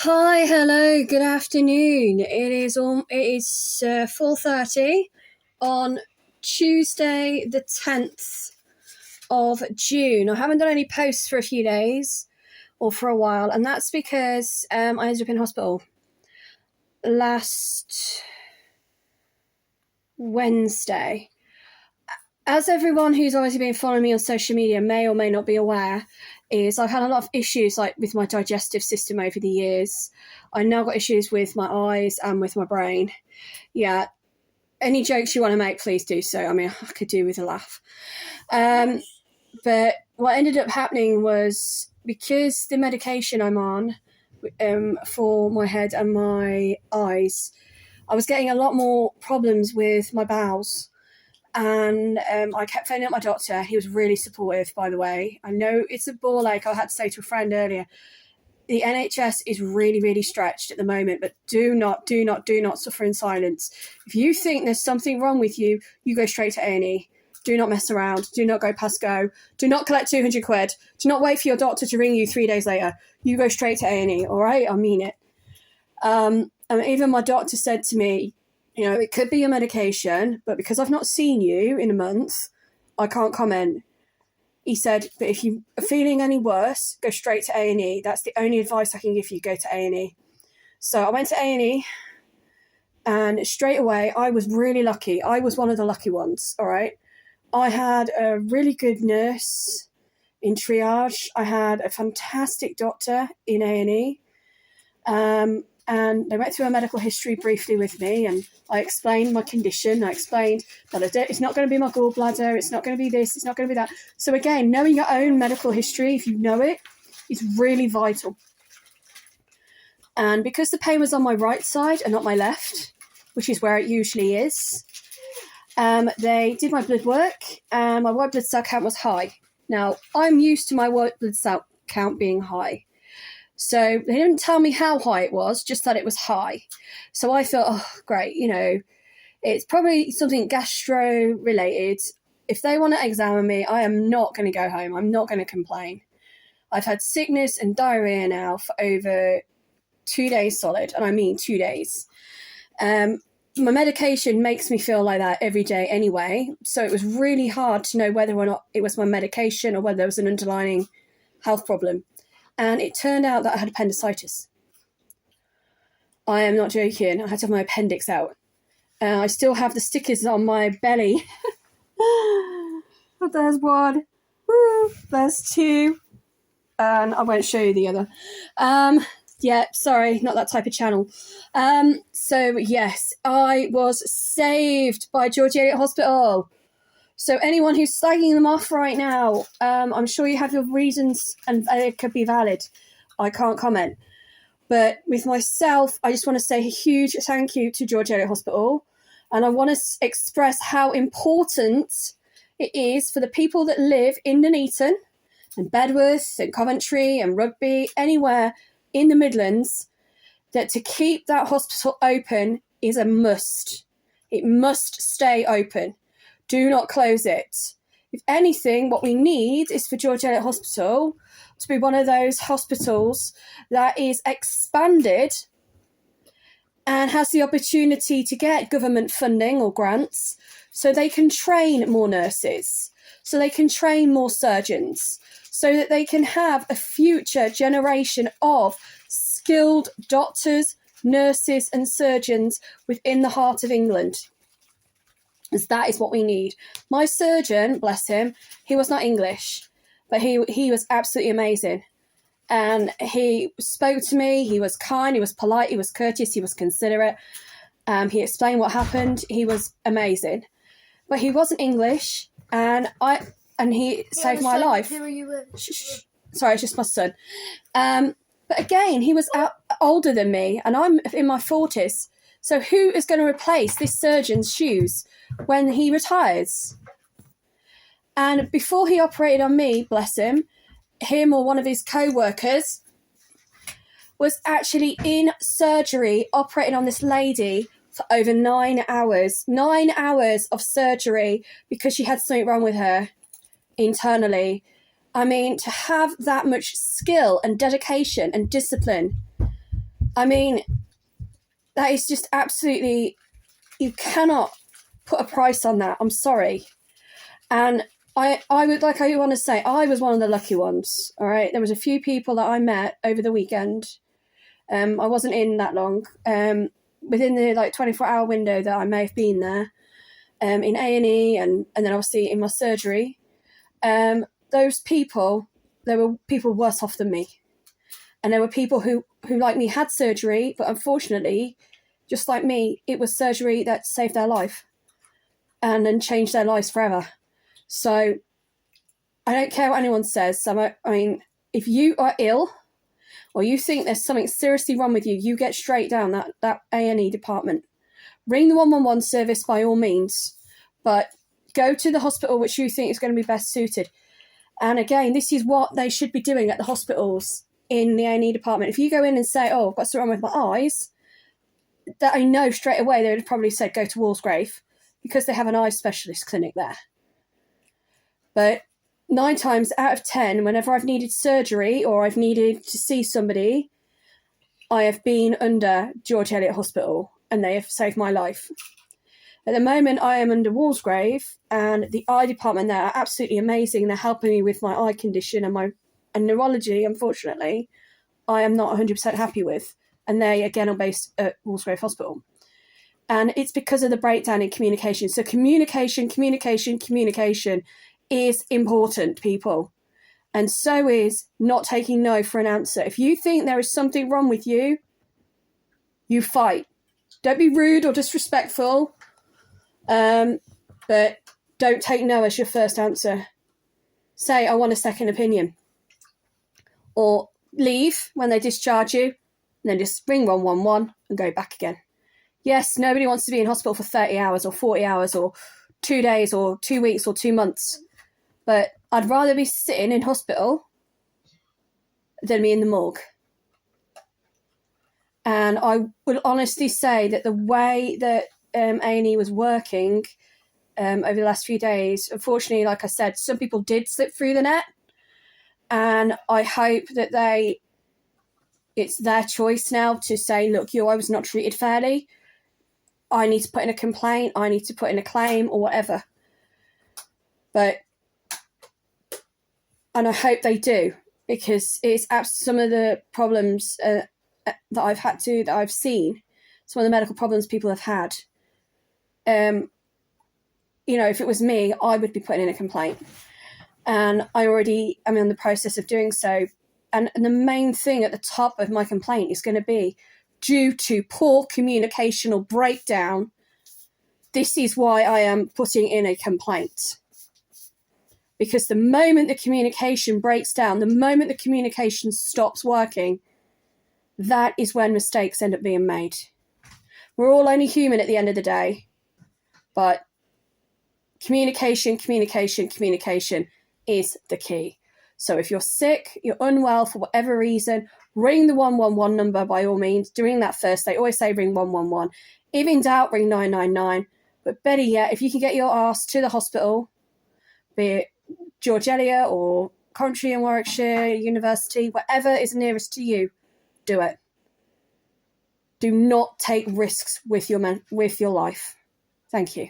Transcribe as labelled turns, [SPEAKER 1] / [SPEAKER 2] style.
[SPEAKER 1] Hi, hello, good afternoon. It is 4:30 on Tuesday, the 10th of June. I haven't done any posts for a few days or for a while, and that's because I ended up in hospital last Wednesday. As everyone who's obviously been following me on social media may or may not be aware, is I've had a lot of issues with my digestive system over the years. I now got issues with my eyes and with my brain. Yeah, any jokes you want to make, please do so. I mean, I could do with a laugh. But what ended up happening was, because the medication I'm on for my head and my eyes, I was getting a lot more problems with my bowels. And I kept phoning up my doctor. He was really supportive, by the way. I know it's a ball ache. I had to say to a friend earlier, the NHS is really, really stretched at the moment, but do not suffer in silence. If you think there's something wrong with you, you go straight to A&E. Do not mess around. Do not go past go. Do not collect 200 quid. Do not wait for your doctor to ring you 3 days later. You go straight to A&E, all right? I mean it. And even my doctor said to me, it could be your medication, but because I've not seen you in a month, I can't comment. He said, but if you are feeling any worse, go straight to A&E. That's the only advice I can give you, go to A&E. So I went to A&E, and straight away, I was really lucky. I was one of the lucky ones, all right? I had a really good nurse in triage. I had a fantastic doctor in A&E. And they went through a medical history briefly with me, and I explained my condition. I explained that it's not going to be my gallbladder, it's not going to be this, it's not going to be that. So again, knowing your own medical history, if you know it, is really vital. And because the pain was on my right side and not my left, which is where it usually is, they did my blood work, and my white blood cell count was high. Now, I'm used to my white blood cell count being high. So they didn't tell me how high it was, just that it was high. So I thought, oh, great, it's probably something gastro-related. If they want to examine me, I am not going to go home. I'm not going to complain. I've had sickness and diarrhea now for over 2 days solid, and I mean 2 days. My medication makes me feel like that every day anyway, so it was really hard to know whether or not it was my medication or whether there was an underlying health problem. And it turned out that I had appendicitis. I am not joking. I had to have my appendix out. I still have the stickers on my belly. There's one. Woo, there's two. And I won't show you the other. Sorry, not that type of channel. So yes, I was saved by George Eilliot Hospital. So anyone who's slagging them off right now, I'm sure you have your reasons, and it could be valid. I can't comment. But with myself, I just want to say a huge thank you to George Eilliot Hospital. And I want to express how important it is for the people that live in Nuneaton and Bedworth and Coventry and Rugby, anywhere in the Midlands, that to keep that hospital open is a must. It must stay open. Do not close it. If anything, what we need is for George Eilliot Hospital to be one of those hospitals that is expanded and has the opportunity to get government funding or grants so they can train more nurses, so they can train more surgeons, so that they can have a future generation of skilled doctors, nurses and surgeons within the heart of England. Because that is what we need. My surgeon, bless him, he was not English, but he was absolutely amazing. And he spoke to me, he was kind, he was polite, he was courteous, he was considerate. He explained what happened, he was amazing. But he wasn't English, and he saved my life.
[SPEAKER 2] Who are you with?
[SPEAKER 1] Sorry, it's just my son. But again, he was older than me, and I'm in my 40s. So who is going to replace this surgeon's shoes when he retires? And before he operated on me, bless him or one of his co-workers was actually in surgery operating on this lady for over 9 hours. 9 hours of surgery because she had something wrong with her internally. I mean, to have that much skill and dedication and discipline I mean, that is just absolutely, you cannot put a price on that. I'm sorry. And I want to say, I was one of the lucky ones. All right. There was a few people that I met over the weekend. I wasn't in that long. Within the 24-hour window that I may have been there, in A&E and then obviously in my surgery, those people, there were people worse off than me. And there were people who like me had surgery, but unfortunately, just like me, it was surgery that saved their life and then changed their lives forever. So I don't care what anyone says. So I mean, if you are ill or you think there's something seriously wrong with you, you get straight down that A&E department. Ring the 111 service by all means, but go to the hospital which you think is going to be best suited. And again, this is what they should be doing at the hospitals in the A&E department. If you go in and say, oh, I've got something wrong with my eyes, that I know straight away they would have probably said go to Walsgrave because they have an eye specialist clinic there. But 9 times out of 10, whenever I've needed surgery or I've needed to see somebody, I have been under George Eilliot Hospital and they have saved my life. At the moment, I am under Walsgrave and the eye department there are absolutely amazing. They're helping me with my eye condition and neurology, unfortunately, I am not 100% happy with. And they, again, are based at Walsgrave Hospital. And it's because of the breakdown in communication. So communication is important, people. And so is not taking no for an answer. If you think there is something wrong with you, you fight. Don't be rude or disrespectful, but don't take no as your first answer. Say, I want a second opinion. Or leave when they discharge you, and then just ring 111 and go back again. Yes, nobody wants to be in hospital for 30 hours or 40 hours or 2 days or 2 weeks or 2 months. But I'd rather be sitting in hospital than be in the morgue. And I would honestly say that the way that A&E was working over the last few days, unfortunately, like I said, some people did slip through the net. And I hope that it's their choice now to say, look, I was not treated fairly. I need to put in a complaint. I need to put in a claim or whatever. And I hope they do, because it's some of the problems that I've seen, some of the medical problems people have had. If it was me, I would be putting in a complaint. And I already am in the process of doing so. And the main thing at the top of my complaint is going to be due to poor communication or breakdown. This is why I am putting in a complaint. Because the moment the communication breaks down, the moment the communication stops working, that is when mistakes end up being made. We're all only human at the end of the day. But communication is the key. So if you're sick, you're unwell for whatever reason, ring the 111 number by all means. During that first, they always say ring 111. If in doubt, ring 999. But better yet, if you can get your ass to the hospital, be it George Eilliot or Coventry and Warwickshire University, whatever is nearest to you, do it. Do not take risks with your life. Thank you.